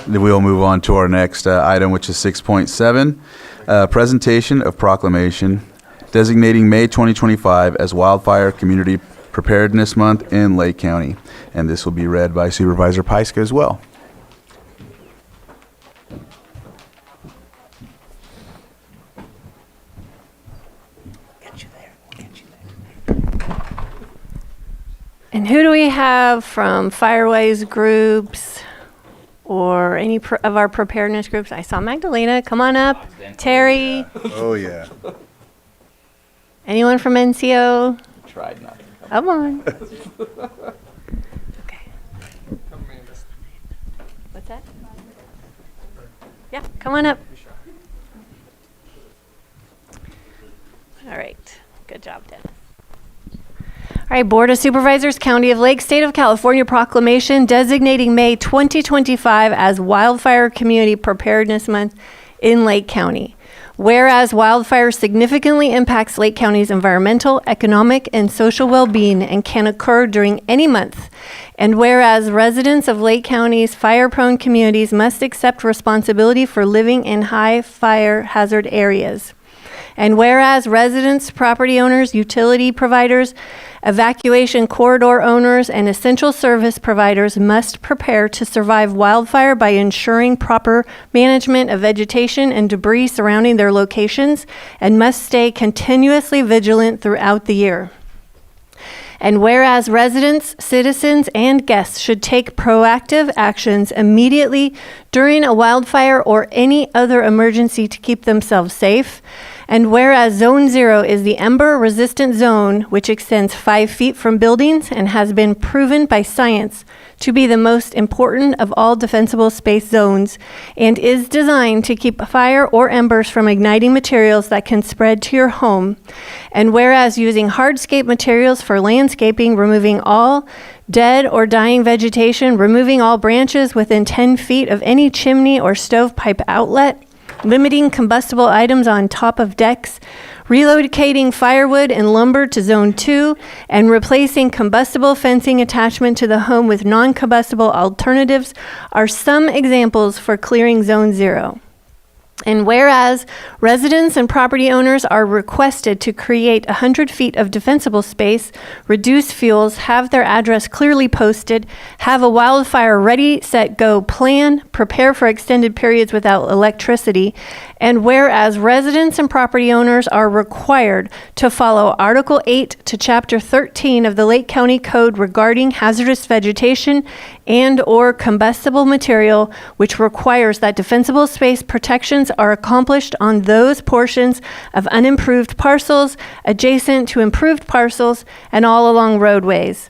Then we'll move on to our next item, which is 6.7, presentation of proclamation designating May 2025 as Wildfire Community Preparedness Month in Lake County. And this will be read by Supervisor Pyska as well. And who do we have from Fireways groups or any of our preparedness groups? I saw Magdalena. Come on up. Terry. Oh, yeah. Anyone from NCO? Tried not to Come on. Okay. What's that? Yeah, come on up. All right. Good job, Dennis. All right, Board of Supervisors, County of Lake, State of California proclamation designating May 2025 as Wildfire Community Preparedness Month in Lake County. Whereas wildfire significantly impacts Lake County's environmental, economic, and social well-being and can occur during any month. And whereas residents of Lake County's fire-prone communities must accept responsibility for living in high fire hazard areas. And whereas residents, property owners, utility providers, evacuation corridor owners, and essential service providers must prepare to survive wildfire by ensuring proper management of vegetation and debris surrounding their locations and must stay continuously vigilant throughout the year. And whereas residents, citizens, and guests should take proactive actions immediately during a wildfire or any other emergency to keep themselves safe. And whereas Zone 0 is the ember-resistant zone, which extends 5 feet from buildings and has been proven by science to be the most important of all defensible space zones, and is designed to keep fire or embers from igniting materials that can spread to your home. And whereas using hardscape materials for landscaping, removing all dead or dying vegetation, removing all branches within 10 feet of any chimney or stovepipe outlet, limiting combustible items on top of decks, relocating firewood and lumber to Zone 2, and replacing combustible fencing attachment to the home with non-combustible alternatives are some examples for clearing Zone 0. And whereas residents and property owners are requested to create 100 feet of defensible space, reduce fuels, have their address clearly posted, have a wildfire ready, set, go plan, prepare for extended periods without electricity, and whereas residents and property owners are required to follow Article 8 to Chapter 13 of the Lake County Code regarding hazardous vegetation and or combustible material, which requires that defensible space protections are accomplished on those portions of unimproved parcels, adjacent to improved parcels, and all along roadways.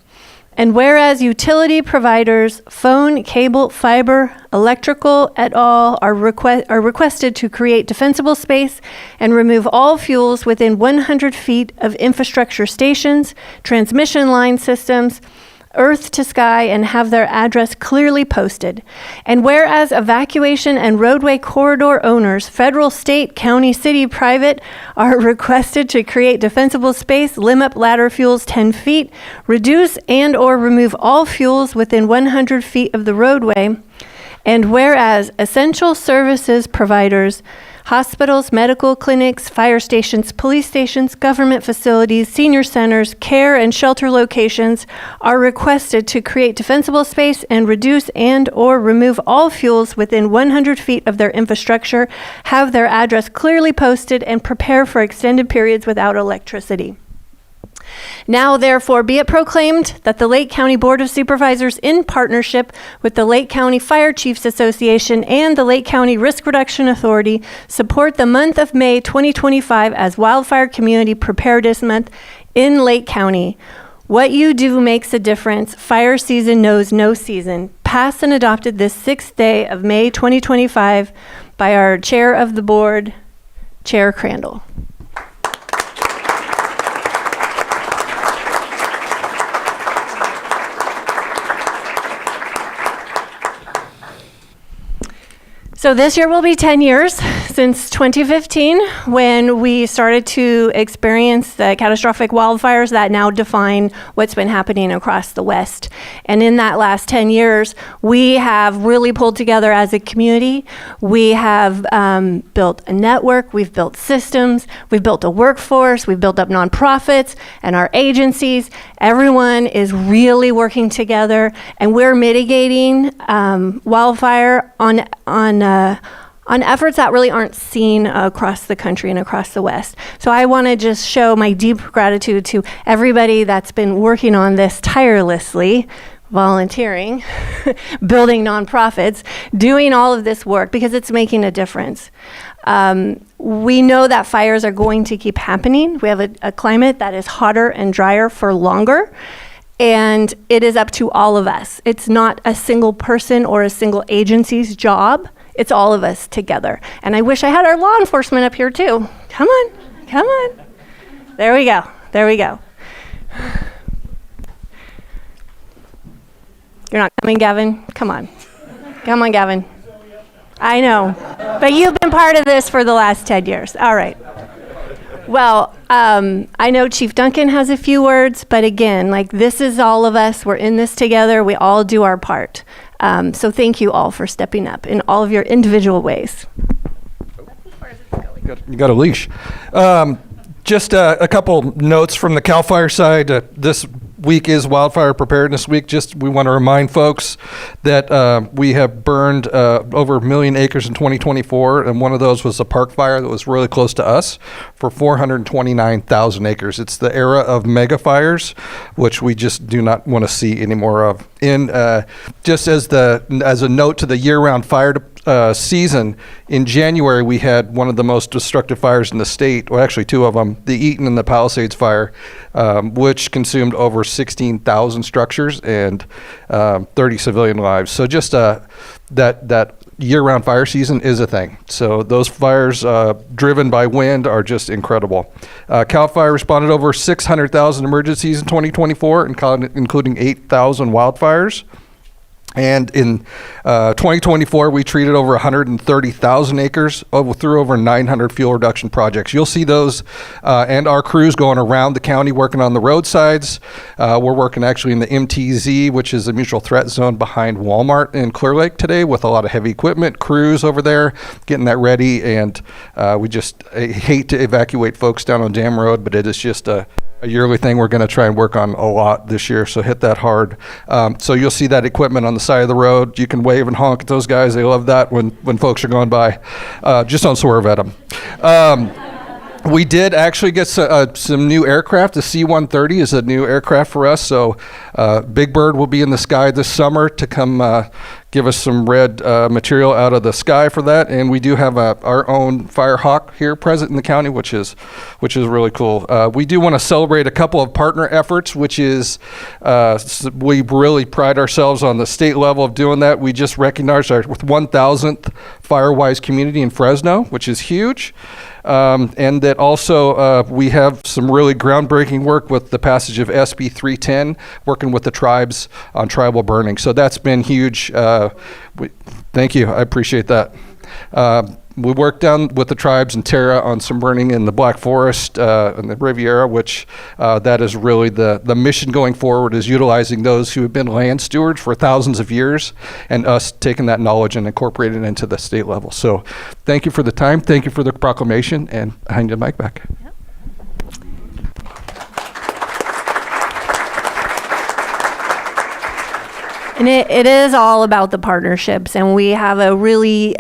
And whereas utility providers, phone, cable, fiber, electrical, et al. Are requested to create defensible space and remove all fuels within 100 feet of infrastructure stations, transmission line systems, earth to sky, and have their address clearly posted. And whereas evacuation and roadway corridor owners, federal, state, county, city, private, are requested to create defensible space, limit ladder fuels 10 feet, reduce and or remove all fuels within 100 feet of the roadway. And whereas essential services providers, hospitals, medical clinics, fire stations, police stations, government facilities, senior centers, care and shelter locations are requested to create defensible space and reduce and or remove all fuels within 100 feet of their infrastructure, have their address clearly posted, and prepare for extended periods without electricity. Now, therefore, be it proclaimed that the Lake County Board of Supervisors, in partnership with the Lake County Fire Chiefs Association and the Lake County Risk Reduction Authority, support the month of May 2025 as Wildfire Community Preparedness Month in Lake County. What you do makes a difference. Fire season knows no season. Passed and adopted this 6th day of May 2025 by our Chair of the Board, Chair Crandall. So this year will be 10 years since 2015, when we started to experience the catastrophic wildfires that now define what's been happening across the West. And in that last 10 years, we have really pulled together as a community. We have built a network, we've built systems, we've built a workforce, we've built up nonprofits and our agencies. Everyone is really working together, and we're mitigating wildfire on efforts that really aren't seen across the country and across the West. So I want to just show my deep gratitude to everybody that's been working on this tirelessly, volunteering, building nonprofits, doing all of this work, because it's making a difference. We know that fires are going to keep happening. We have a climate that is hotter and drier for longer, and it is up to all of us. It's not a single person or a single agency's job. It's all of us together. And I wish I had our law enforcement up here too. Come on, come on. There we go, there we go. You're not coming, Gavin? Come on. Come on, Gavin. I know, but you've been part of this for the last 10 years. All right. Well, I know Chief Duncan has a few words, but again, like, this is all of us. We're in this together. We all do our part. So thank you all for stepping up in all of your individual ways. You got a leash. Just a couple notes from the CAL FIRE side. This week is Wildfire Preparedness Week. Just we want to remind folks that we have burned over 1 million acres in 2024, and one of those was a park fire that was really close to us for 429,000 acres. It's the era of mega fires, which we just do not want to see any more of. Just as a note to the year-round fire season, in January we had one of the most destructive fires in the state, well actually two of them, the Eaton and the Palisades fire, which consumed over 16,000 structures and 30 civilian lives. So just that year-round fire season is a thing. So those fires driven by wind are just incredible. CAL FIRE responded over 600,000 emergencies in 2024, including 8,000 wildfires. And in 2024, we treated over 130,000 acres through over 900 fuel reduction projects. You'll see those and our crews going around the county working on the roadsides. We're working actually in the MTZ, which is a mutual threat zone behind Walmart in Clear Lake today, with a lot of heavy equipment, crews over there getting that ready. And I hate to evacuate folks down on Dam Road, but it is just a yearly thing we're going to try and work on a lot this year, so hit that hard. So you'll see that equipment on the side of the road. You can wave and honk at those guys. They love that when folks are going by. Just don't swerve at them. We did actually get some new aircraft. The C-130 is a new aircraft for us, so Big Bird will be in the sky this summer to come give us some red material out of the sky for that. And we do have our own Firehawk here present in the county, which is really cool. We do want to celebrate a couple of partner efforts, which is we really pride ourselves on the state level of doing that. We just recognized our 1,000th Firewise community in Fresno, which is huge. And that also we have some really groundbreaking work with the passage of SB 310, working with the tribes on tribal burning. So that's been huge. Thank you. I appreciate that. We worked down with the tribes in Terra on some burning in the Black Forest and the Riviera, which that is really the mission going forward, is utilizing those who have been land stewards for thousands of years, and us taking that knowledge and incorporating it into the state level. So thank you for the time. Thank you for the proclamation, and I hand the mic back. Yep. And it is all about the partnerships, and we have a really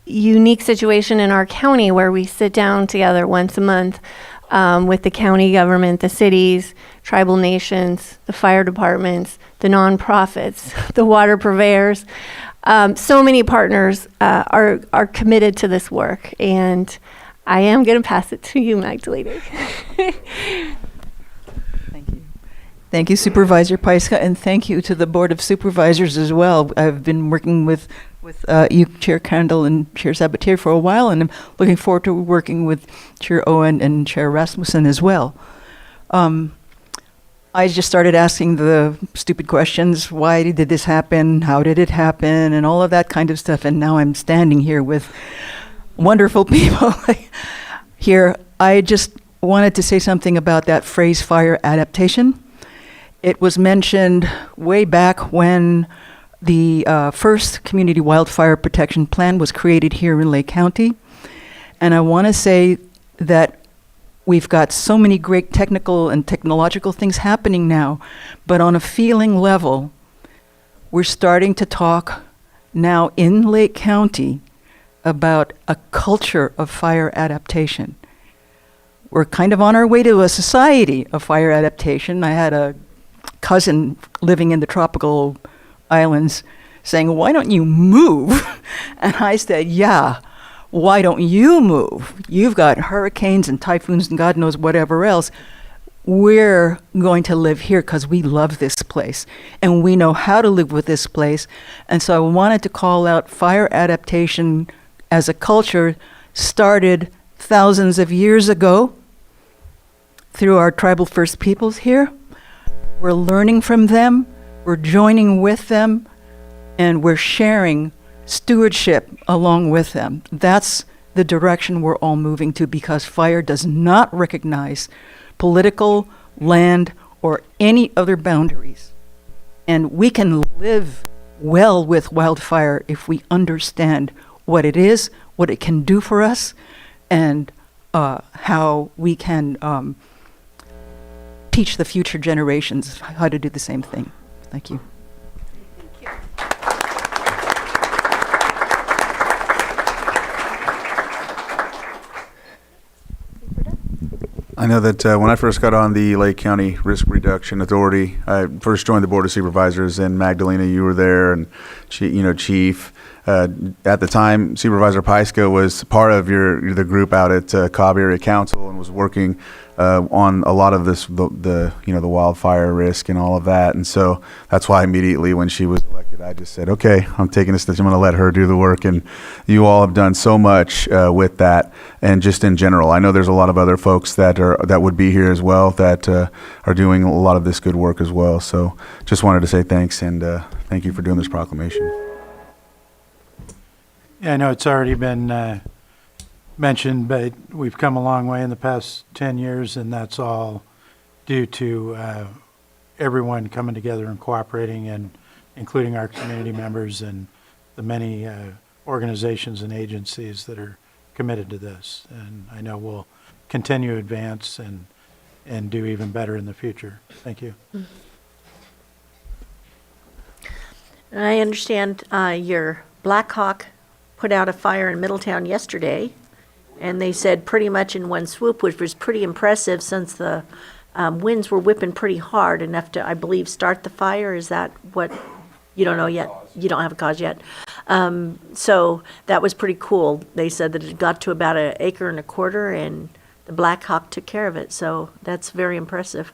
unique situation in our county where we sit down together once a month with the county government, the cities, tribal nations, the fire departments, the nonprofits, the water purveyors. So many partners are committed to this work, and I am going to pass it to you, Magdalena. Thank you, Supervisor Paiska, and thank you to the Board of Supervisors as well. I've been working with you, Chair Kandel and Chair Sabatier, for a while, and I'm looking forward to working with Chair Owen and Chair Rasmussen as well. I just started asking the stupid questions. Why did this happen? How did it happen? And all of that kind of stuff. And now I'm standing here with wonderful people here. I just wanted to say something about that phrase, fire adaptation. It was mentioned way back when the first Community Wildfire Protection Plan was created here in Lake County. And I want to say that we've got so many great technical and technological things happening now, but on a feeling level, we're starting to talk now in Lake County about a culture of fire adaptation. We're kind of on our way to a society of fire adaptation. I had a cousin living in the tropical islands saying, "Why don't you move?" And I said, "Yeah, why don't you move? You've got hurricanes and typhoons and God knows whatever else. We're going to live here because we love this place and we know how to live with this place." And so I wanted to call out fire adaptation as a culture started thousands of years ago through our tribal First Peoples here. We're learning from them, we're joining with them, and we're sharing stewardship along with them. That's the direction we're all moving to, because fire does not recognize political, land, or any other boundaries. And we can live well with wildfire if we understand what it is, what it can do for us, and how we can teach the future generations how to do the same thing. Thank you. I know that when I first got on the Lake County Risk Reduction Authority, I first joined the Board of Supervisors, and Magdalena, you were there, and Chief. At the time, Supervisor Pyska was part of the group out at Cobb Area Council and was working on a lot of this, the wildfire risk and all of that. And so that's why immediately when she was elected, I just said, okay, I'm taking this, I'm going to let her do the work. And you all have done so much with that, and just in general. I know there's a lot of other folks that would be here as well that are doing a lot of this good work as well. So just wanted to say thanks, and thank you for doing this proclamation. Yeah, I know it's already been mentioned, but we've come a long way in the past 10 years, and that's all due to everyone coming together and cooperating, and including our community members and the many organizations and agencies that are committed to this. And I know we'll continue to advance and do even better in the future. Thank you. I understand your Blackhawk put out a fire in Middletown yesterday, and they said pretty much in one swoop, which was pretty impressive since the winds were whipping pretty hard enough to, I believe, start the fire. Is that what, you don't know yet? You don't have a cause yet. So that was pretty cool. They said that it got to about 1.25 acres, and the Blackhawk took care of it. So that's very impressive.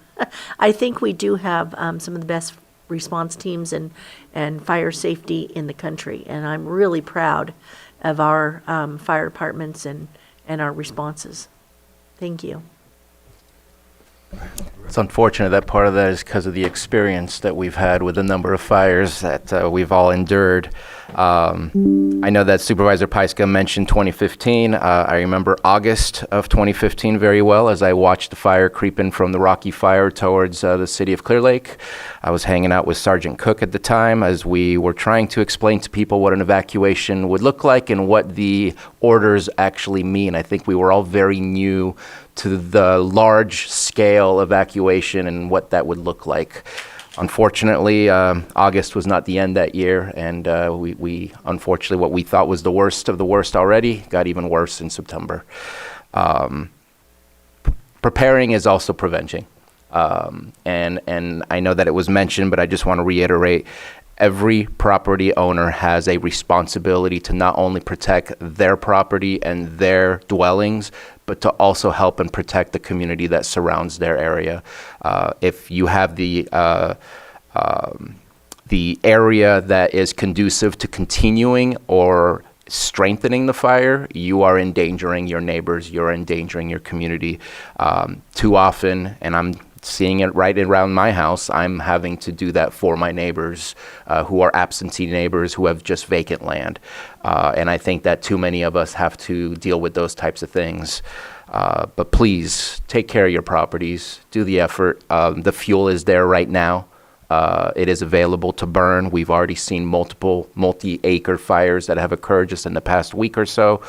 I think we do have some of the best response teams and fire safety in the country, and I'm really proud of our fire departments and our responses. Thank you. It's unfortunate that part of that is because of the experience that we've had with the number of fires that we've all endured. I know that Supervisor Pyska mentioned 2015. I remember August of 2015 very well, as I watched the fire creep in from the Rocky Fire towards the city of Clear Lake. I was hanging out with Sergeant Cook at the time as we were trying to explain to people what an evacuation would look like and what the orders actually mean. I think we were all very new to the large scale evacuation and what that would look like. Unfortunately, August was not the end that year, and we unfortunately, what we thought was the worst of the worst already got even worse in September. Preparing is also preventing. And I know that it was mentioned, but I just want to reiterate, every property owner has a responsibility to not only protect their property and their dwellings, but to also help and protect the community that surrounds their area. If you have the area that is conducive to continuing or strengthening the fire, you are endangering your neighbors, you're endangering your community. Too often, and I'm seeing it right around my house, I'm having to do that for my neighbors who are absentee neighbors who have just vacant land. And I think that too many of us have to deal with those types of things. But please take care of your properties, do the effort. The fuel is there right now. It is available to burn. We've already seen multiple multi-acre fires that have occurred just in the past week or so.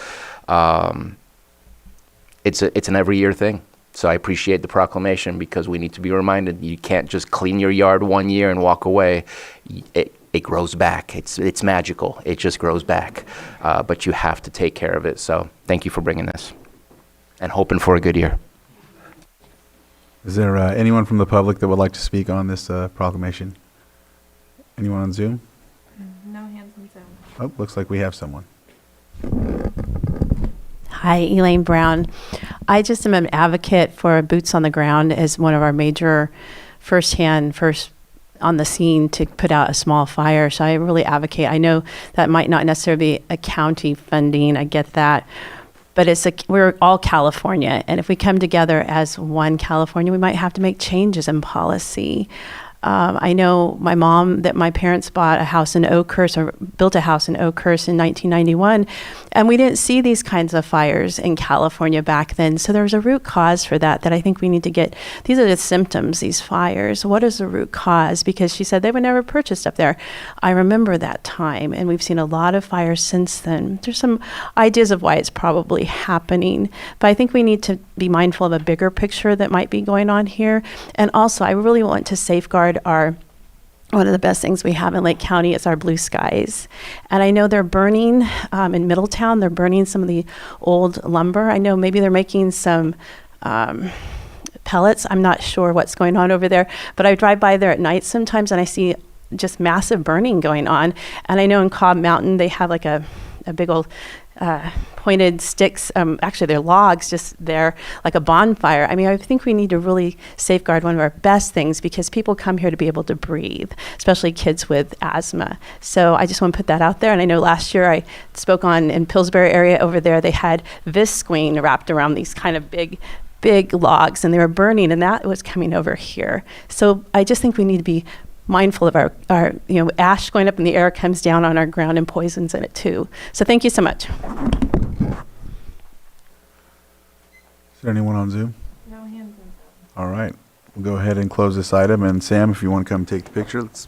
It's an every year thing. So I appreciate the proclamation because we need to be reminded you can't just clean your yard one year and walk away. It grows back. It's magical. It just grows back. But you have to take care of it. So thank you for bringing this and hoping for a good year. Is there anyone from the public that would like to speak on this proclamation? Anyone on Zoom? No hands on Zoom. Oh, looks like we have someone. Hi, Elaine Brown. I just am an advocate for boots on the ground as one of our major first on the scene to put out a small fire. So I really advocate. I know that might not necessarily be a county funding. I get that. But we're all California. And if we come together as one California, we might have to make changes in policy. I know that my parents bought a house in Oakhurst or built a house in Oakhurst in 1991, and we didn't see these kinds of fires in California back then. So there was a root cause for that I think we need to get. These are the symptoms, these fires. What is the root cause? Because she said they were never purchased up there. I remember that time, and we've seen a lot of fires since then. There's some ideas of why it's probably happening, but I think we need to be mindful of a bigger picture that might be going on here. And also, I really want to safeguard one of the best things we have in Lake County is our blue skies. And I know they're burning in Middletown, they're burning some of the old lumber. I know maybe they're making some pellets. I'm not sure what's going on over there, but I drive by there at night sometimes and I see just massive burning going on. And I know in Cobb Mountain, they have like a big old pointed sticks, actually they're logs just there, like a bonfire. I mean, I think we need to really safeguard one of our best things because people come here to be able to breathe, especially kids with asthma. So I just want to put that out there. And I know last year I spoke in Pillsbury area over there, they had visqueen wrapped around these kind of big logs and they were burning, and that was coming over here. So I just think we need to be mindful of our ash going up in the air comes down on our ground and poisons in it too. So thank you so much. Is there anyone on Zoom? No hands on Zoom. All right. We'll go ahead and close this item. And Sam, if you want to come take the picture, let's.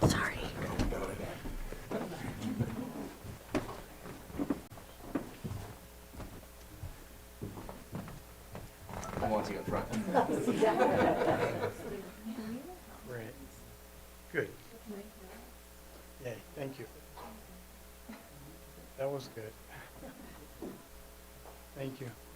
Sorry. Great. Good. Yay, thank you. That was good. Thank you.